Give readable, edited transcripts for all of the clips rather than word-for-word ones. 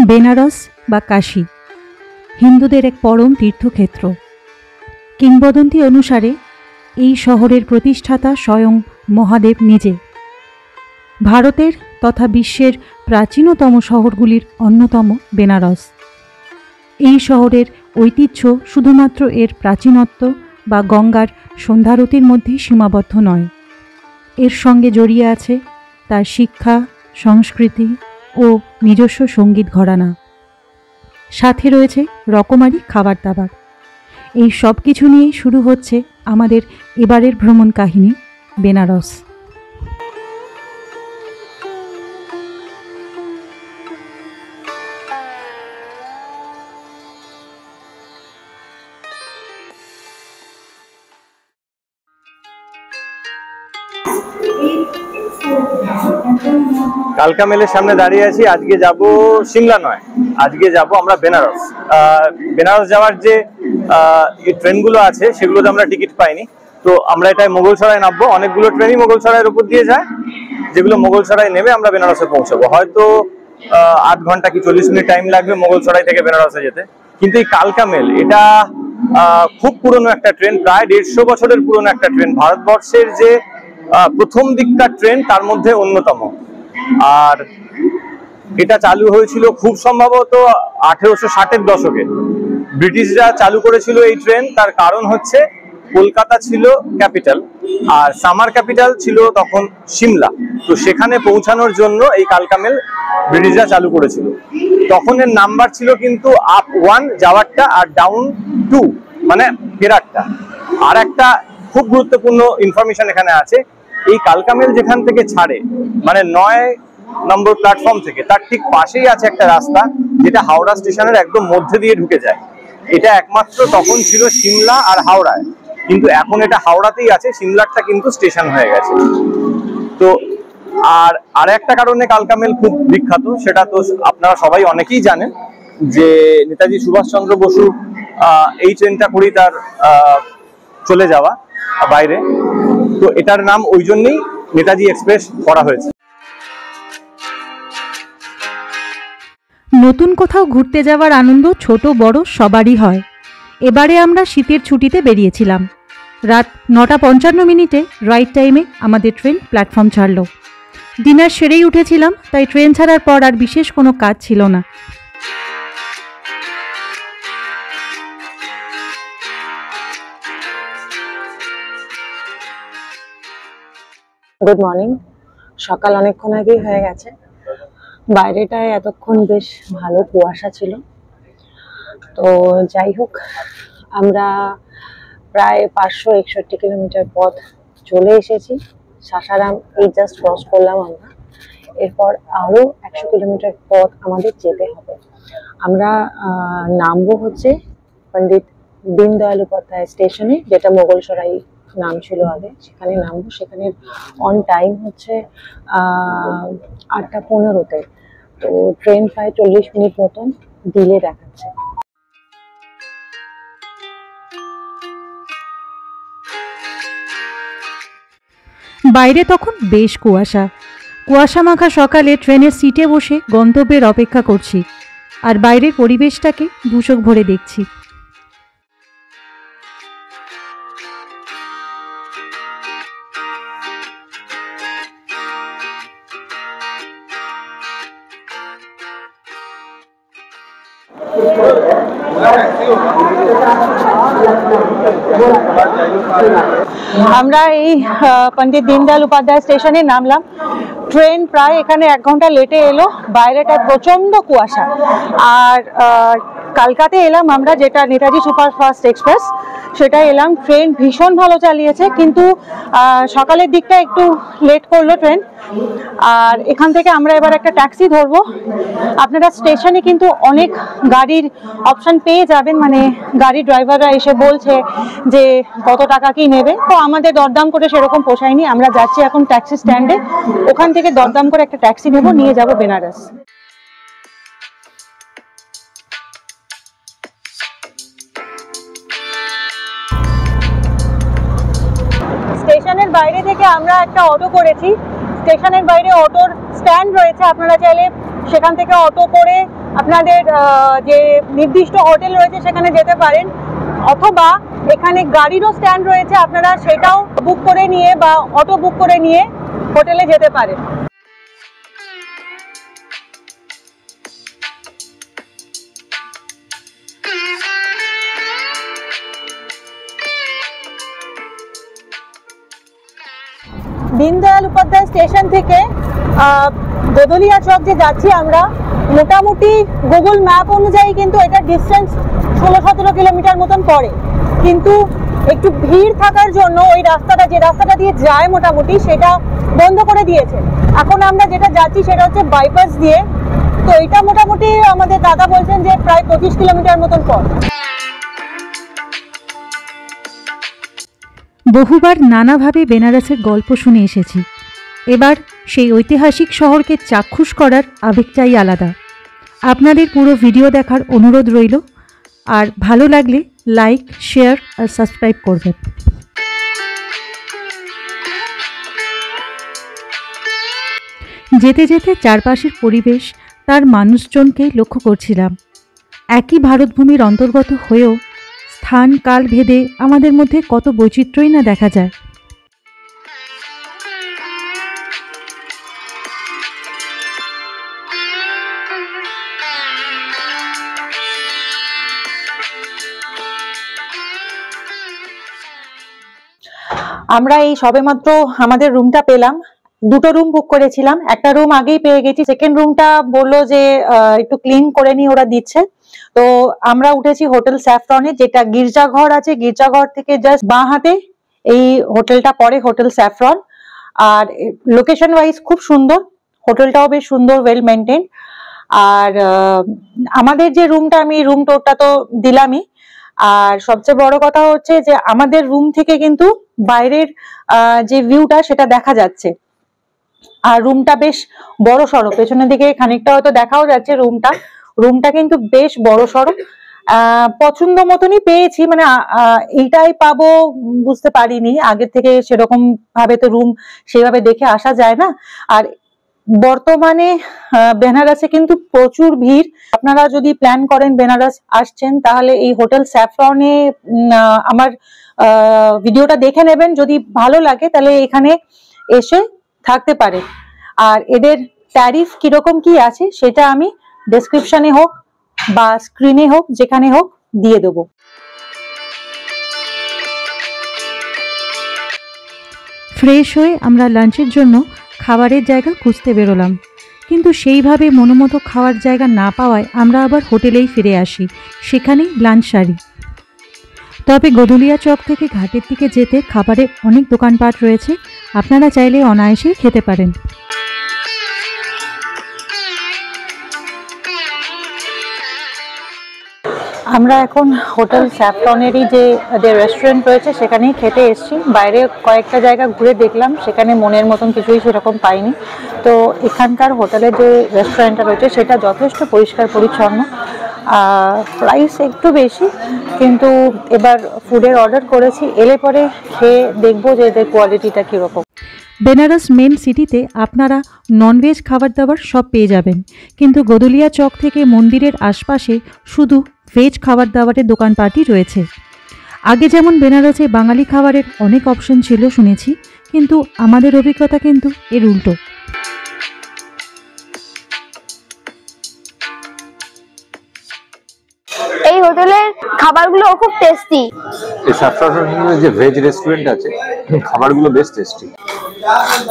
বেনারস বা কাশী হিন্দুদের এক পরম তীর্থক্ষেত্র। কিংবদন্তি অনুসারে এই শহরের প্রতিষ্ঠাতা স্বয়ং মহাদেব নিজে। ভারতের তথা বিশ্বের প্রাচীনতম শহরগুলির অন্যতম বেনারস। এই শহরের ঐতিহ্য শুধুমাত্র এর প্রাচীনত্ব বা গঙ্গার সন্ধ্যারতির মধ্যেই সীমাবদ্ধ নয়, এর সঙ্গে জড়িয়ে আছে তার শিক্ষা, সংস্কৃতি ও নিজস্ব সঙ্গীত ঘরানা। সাথে রয়েছে রকমারি খাবার দাবার। এই সব কিছু নিয়েই শুরু হচ্ছে আমাদের এবারের ভ্রমণ কাহিনী বেনারস। কালকা মেলের সামনে দাঁড়িয়ে আছি। আজকে যাব সিমলা নয়, আজকে যাব আমরা বেনারস। বেনারস যাওয়ার যে ট্রেনগুলো আছে সেগুলোতে আমরা টিকিট পাইনি, তো আমরা এটাই মোগলসরাই নামবো। অনেকগুলো ট্রেনই মোগলসরাইয়ের উপর দিয়ে যায়, যেগুলো মোগলসরাই নেমে আমরা বেনারসে পৌঁছাবো। হয়তো 8 ঘন্টা কি 40 মিনিট টাইম লাগবে মোগলসরাই থেকে বেনারসে যেতে। কিন্তু এই কালকা মেল এটা খুব পুরনো একটা ট্রেন, প্রায় 150 বছরের পুরনো একটা ট্রেন। ভারতবর্ষের যে প্রথম দিককার ট্রেন তার মধ্যে অন্যতম। আর এটা চালু হয়েছিল খুব সম্ভবত 1860-এর দশকে। ব্রিটিশরা চালু করেছিল এই ট্রেন, তার কারণ হচ্ছে কলকাতা ছিল ক্যাপিটাল আর সামার ক্যাপিটাল ছিল তখন সিমলা, তো সেখানে পৌঁছানোর জন্য এই কালকা মেল ব্রিটিশরা চালু করেছিল। তখন এর নাম্বার ছিল কিন্তু আপ 1 যাওয়ারটা আর ডাউন 2 মানে ফেরারটা। আর একটা খুব গুরুত্বপূর্ণ ইনফরমেশন এখানে আছে, এই কালকা মেল যেখান থেকে ছাড়ে মানে 9 নম্বর প্ল্যাটফর্ম থেকে, তার ঠিক পাশেই আছে একটা রাস্তা যেটা হাওড়া স্টেশনের একদম মধ্যে দিয়ে ঢুকে যায়। এটা একমাত্র তখন ছিল সিমলা আর হাওড়ায়, কিন্তু এখন এটা হাওড়াতেই আছে, সিমলারটা কিন্তু স্টেশন হয়ে গেছে। তো আর একটা কারণে কালকা মেল খুব বিখ্যাত, সেটা তো আপনারা সবাই অনেকেই জানেন যে নেতাজি সুভাষচন্দ্র বসু এই ট্রেনটা করেই তার চলে যাওয়া বাইরে, তো এটার নাম ওই জন্যই নেতাজি এক্সপ্রেস করা হয়েছে। নতুন কোথাও ঘুরতে যাওয়ার আনন্দ ছোট বড় সবারই হয়। এবারে আমরা শীতের ছুটিতে বেরিয়েছিলাম। রাত 9:55 রাইট টাইমে আমাদের ট্রেন প্ল্যাটফর্ম ছাড়ল। ডিনার সেরেই উঠেছিলাম, তাই ট্রেন ছাড়ার পর আর বিশেষ কোনো কাজ ছিল না। Good morning. সকাল অনেকক্ষণ আগেই হয়ে গেছে। বাইরেটায় এতক্ষণ বেশ ভালো কুয়াশা ছিল। তো যাই হোক, আমরা প্রায় 561 কিলোমিটার পথ চলে এসেছি। সাসারাম এই জাস্ট ক্রস করলাম আমরা। এরপর আরো 100 কিলোমিটার পথ আমাদের যেতে হবে। আমরা নামবো হচ্ছে পণ্ডিত দীনদয়াল উপাধ্যায় স্টেশনে, যেটা মোগলসরাই নাম ছিল আগে, সেখানে নামবো। সেখানে অন টাইম হচ্ছে 8:15-তে। তো ট্রেন প্রায় 40 মিনিট মতন ডিলে দেখাচ্ছে। বাইরে তখন বেশ কুয়াশা। কুয়াশা মাখা সকালে ট্রেনের সিটে বসে গন্তব্যের অপেক্ষা করছি, আর বাইরের পরিবেশটাকে দুচোখ ভরে দেখছি। আমরা এই পণ্ডিত দীনদয়াল উপাধ্যায় স্টেশনে নামলাম। ট্রেন প্রায় এখানে 1 ঘন্টা লেটে এলো। বাইরেটা প্রচন্ড কুয়াশা। আর কালকাতে এলাম আমরা, যেটা নেতাজি সুপারফাস্ট এক্সপ্রেস, সেটা এলাম। ট্রেন ভীষণ ভালো চালিয়েছে, কিন্তু সকালের দিকটা একটু লেট করলো ট্রেন। আর এখান থেকে আমরা এবার একটা ট্যাক্সি ধরবো। আপনারা স্টেশনে কিন্তু অনেক গাড়ির অপশন পেয়ে যাবেন, মানে গাড়ি ড্রাইভাররা এসে বলছে যে কত টাকা কি নেবে। তো আমাদের দরদাম করে সেরকম পোষায়নি। আমরা যাচ্ছি এখন ট্যাক্সি স্ট্যান্ডে, ওখান থেকে দরদাম করে একটা ট্যাক্সি নেব, নিয়ে যাব বেনারস। স্টেশনের বাইরে থেকে আমরা একটা অটো করেছি। স্টেশনের বাইরে অটোর স্ট্যান্ড রয়েছে, আপনারা চাইলে সেখান থেকে অটো করে আপনাদের যে নির্দিষ্ট হোটেল রয়েছে সেখানে যেতে পারেন, অথবা এখানে গাড়িরও স্ট্যান্ড রয়েছে, আপনারা সেটাও বুক করে নিয়ে বা অটো বুক করে নিয়ে হোটেলে যেতে পারেন। দীনদয়াল উপাধ্যায় স্টেশন থেকে গোদলিয়া চক যে যাচ্ছি আমরা, মোটামুটি গুগল ম্যাপ অনুযায়ী কিন্তু এটা ডিস্টেন্স 16-17 কিলোমিটার মতন পড়ে, কিন্তু একটু ভিড় থাকার জন্য ওই রাস্তাটা, যে রাস্তাটা দিয়ে যায় মোটামুটি, সেটা বন্ধ করে দিয়েছে। এখন আমরা যেটা যাচ্ছি সেটা হচ্ছে বাইপাস দিয়ে, তো এটা মোটামুটি আমাদের দাদা বলছেন যে প্রায় 25 কিলোমিটার মতন পড়। বহুবার নানাভাবে বেনারসের গল্প শুনে এসেছি, এবার সেই ঐতিহাসিক শহরকে চাক্ষুষ করার আবেগটাই আলাদা। আপনাদের পুরো ভিডিও দেখার অনুরোধ রইল, আর ভালো লাগলে লাইক, শেয়ার আর সাবস্ক্রাইব করবেন। যেতে যেতে চারপাশের পরিবেশ, তার মানুষজনকে লক্ষ্য করছিলাম। একই ভারতভূমির অন্তর্গত হয়েও স্থান কাল ভেদে আমাদের মধ্যে কত বৈচিত্র্যই না দেখা যায়। আমরা এই সবেমাত্র আমাদের রুমটা পেলাম। দুটো রুম বুক করেছিলাম, একটা রুম আগেই পেয়ে গেছি, সেকেন্ড রুমটা বললো যে একটু ক্লিন করে নিয়ে ওরা দিচ্ছে। তো আমরা উঠেছি হোটেল স্যাফরনে, যেটা গির্জাঘর আছে, গির্জাঘর থেকে জাস্ট বাঁ হাতে এই হোটেলটা পড়ে, হোটেল স্যাফরন। আর লোকেশন ওয়াইজ খুব সুন্দর, হোটেলটাও বেশ সুন্দর, ওয়েল মেনটেন। আর আমাদের যে রুমটা, আমি রুম টোরটা তো দিলামই, আর সবচেয়ে বড় কথা হচ্ছে যে আমাদের রুম থেকে কিন্তু বাইরের যে ভিউটা সেটা দেখা যাচ্ছে। আর রুমটা বেশ বড় সড়ো, পেছনের দিকে খানিকটা হয়তো দেখাও যাচ্ছে রুমটা কিন্তু বেশ বড় সড়ো। পছন্দ মতনই পেয়েছি, মানে এইটাই পাবো বুঝতে পারিনি, আগের থেকে সেরকম ভাবে তো রুম সেভাবে দেখে আসা যায় না। আর বর্তমানে বেনারসে কিন্তু প্রচুর ভিড়। আপনারা যদি প্ল্যান করেন বেনারস আসছেন, তাহলে এই হোটেল স্যাফরনে আমার ভিডিওটা দেখে নেবেন, যদি ভালো লাগে তাহলে এখানে এসে থাকতে পারে। আর এদের ট্যারিফ কিরকম কি আছে সেটা আমি ডেসক্রিপশনে হোক বা স্ক্রিনে হোক, যেখানে হোক দিয়ে দেবো। ফ্রেশ হয়ে আমরা লাঞ্চের জন্য খাবারের জায়গা খুঁজতে বেরোলাম, কিন্তু সেইভাবে মনোমতো খাওয়ার জায়গা না পাওয়ায় আমরা আবার হোটেলেই ফিরে আসি, সেখানেই লাঞ্চ সারি। তবে গোদলিয়া চক থেকে ঘাটের দিকে যেতে খাবারের অনেক দোকানপাট রয়েছে, আপনারা চাইলে অনায়াসেই খেতে পারেন। আমরা এখন হোটেল স্যাফরনেরই যে রেস্টুরেন্ট রয়েছে সেখানেই খেতে এসেছি। বাইরে কয়েকটা জায়গা ঘুরে দেখলাম, সেখানে মনের মতন কিছুই সেরকম পাইনি। তো এখানকার হোটেলের যে রেস্টুরেন্টটা রয়েছে সেটা যথেষ্ট পরিষ্কার পরিচ্ছন্ন, প্রাইস একটু বেশি, কিন্তু এবার ফুডের অর্ডার করেছি, এলে পরে খেয়ে দেখবো যে এদের কোয়ালিটিটা কীরকম। বেনারস মেন সিটিতে আপনারা ননভেজ খাবার দাবার সব পেয়ে যাবেন, কিন্তু গোদলিয়া চক থেকে মন্দিরের আশপাশে শুধু ভেজ খাবার দাবারের দোকানপাটই রয়েছে। আগে যেমন বেনারসে বাঙালি খাবারের অনেক অপশন ছিল শুনেছি, কিন্তু আমাদের অভিজ্ঞতা কিন্তু এর উল্টো। এই হোটেলের খাবারগুলো খুব টেস্টি। এই স্যাফরনের যে ভেজ রেস্টুরেন্ট আছে, খাবারগুলো বেশ টেস্টি,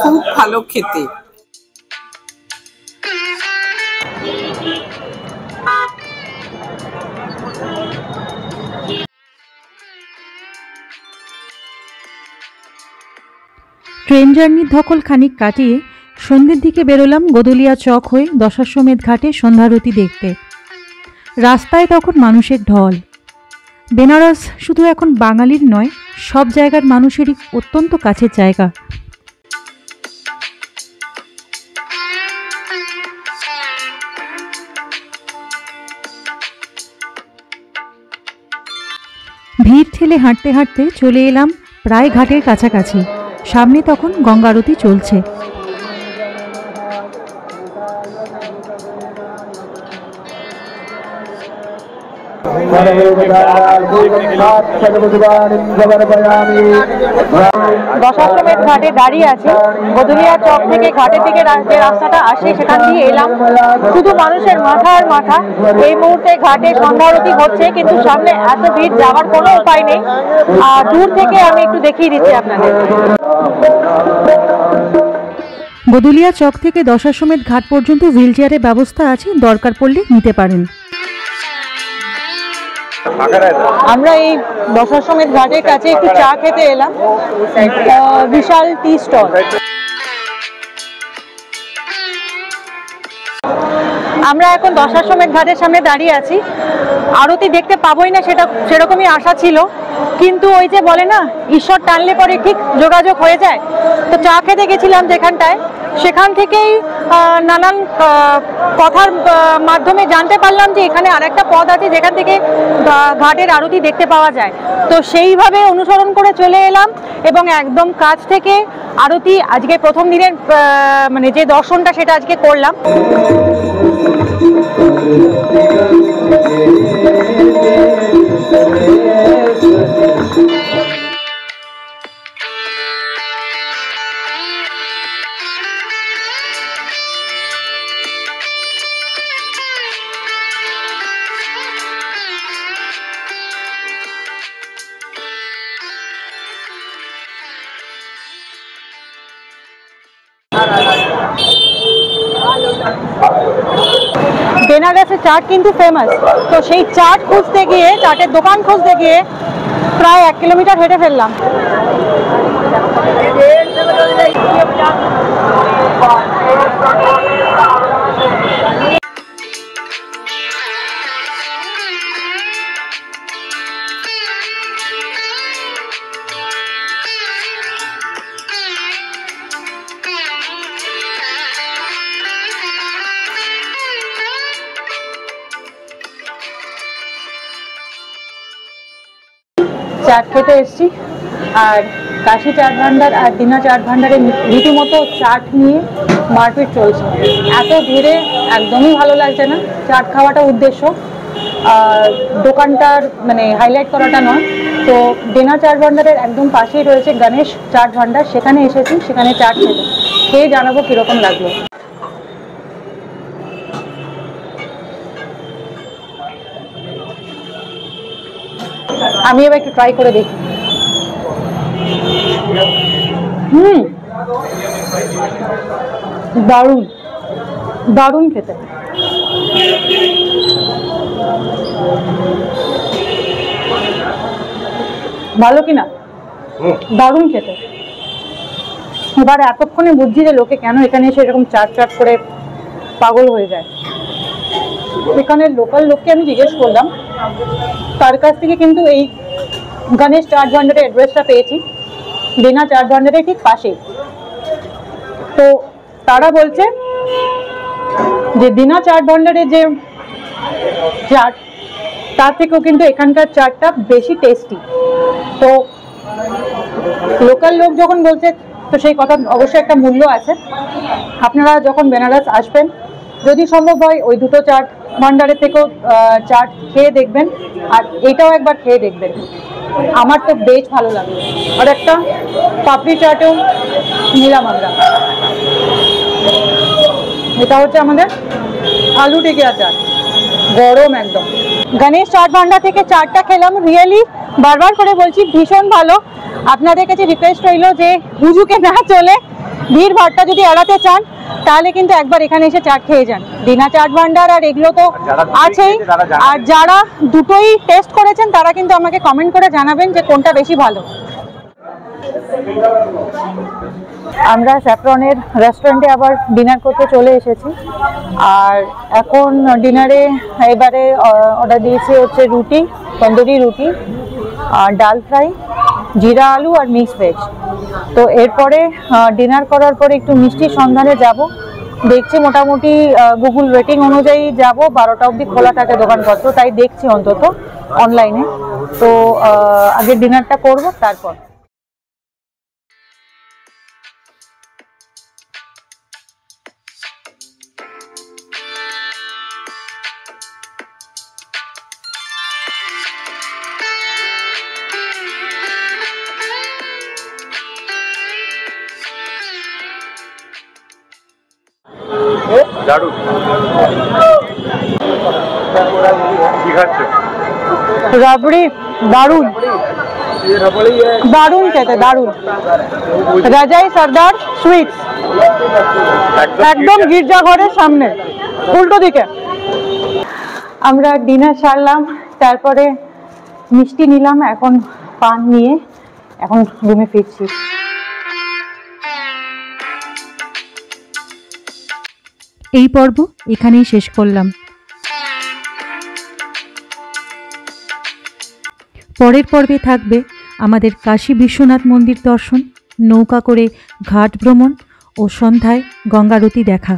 খুব ভালো খেতে। ট্রেন জার্নির ধকল খানিক কাটিয়ে সন্ধ্যের দিকে বেরোলাম গোদলিয়া চক হয়ে দশাশ্বমেধ ঘাটে সন্ধ্যারতি দেখতে। রাস্তায় তখন মানুষের ঢল। বেনারস শুধু এখন বাঙালির নয়, সব জায়গার মানুষেরই অত্যন্ত কাছের জায়গা। ভিড় ঠেলে হাঁটতে হাঁটতে চলে এলাম প্রায় ঘাটের কাছাকাছি। সামনে তখন গঙ্গা আরতি চলছে। দশাশ্রমের ঘাটে দাঁড়িয়ে আছে। গদুলিয়া চক থেকে ঘাটের দিকে যে রাস্তাটা আসে সেখান দিয়ে এলাম, শুধু মানুষের মাথা আর মাথা। এই মুহূর্তে ঘাটে সন্ধ্যা আরতি হচ্ছে, কিন্তু সামনে এত ভিড়, যাওয়ার কোনো উপায় নেই। দূর থেকে আমি একটু দেখিয়ে দিচ্ছি আপনাদের। গদুলিয়া চক থেকে দশাশ্বমেধ ঘাট পর্যন্ত হুইলচেয়ারের ব্যবস্থা আছে, দরকার পড়লে নিতে পারেন। আমরা এই দশাশ্বমেধ ঘাটের কাছে একটু চা খেতে এলাম, বিশাল টি স্টল। আমরা এখন দশাশ্বমেধ ঘাটের সামনে দাঁড়িয়ে আছি। আরতি দেখতে পাবোই না সেটা সেরকমই আশা ছিল, কিন্তু ওই যে বলে না, ঈশ্বর টানলে পরে ঠিক যোগাযোগ হয়ে যায়। তো চা খেতে গেছিলাম যেখানটায়, সেখান থেকেই নানান কথার মাধ্যমে জানতে পারলাম যে এখানে আরেকটা পথ আছে যেখান থেকে ঘাটের আরতি দেখতে পাওয়া যায়। তো সেইভাবে অনুসরণ করে চলে এলাম এবং একদম কাছ থেকে আরতি আজকে প্রথম দিনের মানে যে দর্শনটা সেটা আজকে করলাম। বেনারসের চাট কিন্তু ফেমাস, তো সেই চাট খুঁজতে গিয়ে, চাটের দোকান খুঁজতে গিয়ে প্রায় 1 কিলোমিটার হেঁটে ফেললাম। চাট খেতে এসেছি, আর কাশি চাট ভান্ডার আর দিনা চাট ভান্ডারে রীতিমতো চাট নিয়ে মারপিট চলছে। এত ভিড়ে একদমই ভালো লাগছে না। চাট খাওয়াটা উদ্দেশ্য, দোকানটার মানে হাইলাইট করাটা নয়। তো দিনা চাট ভান্ডারের একদম পাশেই রয়েছে গণেশ চাট ভান্ডার, সেখানে এসেছি, সেখানে চাট খেয়ে জানাবো কীরকম লাগলো। আমি এবার একটু ট্রাই করে দেখি। দারুণ দারুণ খেতে। ভালো কিনা? দারুণ খেতে। এবার এতক্ষণে বুঝছি যে লোকে কেন এখানে এসে এরকম চাট চাট করে পাগল হয়ে যায়। এখানের লোকাল লোককে আমি জিজ্ঞেস করলাম, তার কাছ থেকে কিন্তু এই গণেশ চাট ভান্ডারের অ্যাড্রেসটা পেয়েছি, দিনা চাট ভান্ডারের ঠিক পাশেই। তো তারা বলছে যে দিনা চাট ভান্ডারের যে চাট, তার থেকেও কিন্তু এখানকার চাটটা বেশি টেস্টি। তো লোকাল লোক যখন বলছে, তো সেই কথা অবশ্যই একটা মূল্য আছে। আপনারা যখন বেনারস আসবেন, যদি সম্ভব হয় ওই দুটো চাট ভান্ডারের থেকেও চাট খেয়ে দেখবেন, আর এটাও একবার খেয়ে দেখবেন। আমার তো বেশ ভালো লাগলো। আর একটা পাপড়ি চাটও নিলাম আমরা। এটা হচ্ছে আমাদের আলু টিকিয়া চাট, গরম একদম। গণেশ চাট ভান্ডার থেকে চাটটা খেলাম, রিয়েলি বারবার করে বলছি ভীষণ ভালো। আপনাদের কাছে রিকোয়েস্ট রইল যে হুজুকে না চলে ভিড় ভাড়টা যদি এড়াতে চান, তাহলে কিন্তু একবার এখানে এসে চাট খেয়ে যান। দিনা চাট ভান্ডার আর এগুলো তো আছেই, আর যারা দুটোই টেস্ট করেছেন তারা কিন্তু আমাকে কমেন্ট করে জানাবেন যে কোনটা বেশি ভালো। আমরা স্যাফরনের রেস্টুরেন্টে আবার ডিনার করতে চলে এসেছি, আর এখন ডিনারে এবারে অর্ডার দিয়েছি হচ্ছে রুটি, তন্দুরি রুটি, আর ডাল ফ্রাই, জিরা আলু আর মিক্স ভেজ। তো এরপরে ডিনার করার পরে একটু মিষ্টির সন্ধানে যাব। দেখছি মোটামুটি গুগল রেটিং অনুযায়ী যাব, 12টা অবধি খোলা থাকে দোকানপত্র, তাই দেখছি অন্তত অনলাইনে। তো আগে ডিনারটা করব, তারপর। দারুণ। কি খাচ্ছ? রাবড়ি, দারুণ দারুণ খেতে, দারুণ। রাজাই সর্দার সুইটস, একদম গির্জাঘরের সামনে উল্টো দিকে। আমরা ডিনার সারলাম, তারপরে মিষ্টি নিলাম, এখন পান নিয়ে এখন রুমে ফিরছি। এই পর্ব এখানেই শেষ করলাম। পরের পর্বে থাকবে আমাদের কাশী বিশ্বনাথ মন্দির দর্শন, নৌকা করে ঘাট ভ্রমণ ও সন্ধ্যায় গঙ্গারতি দেখা।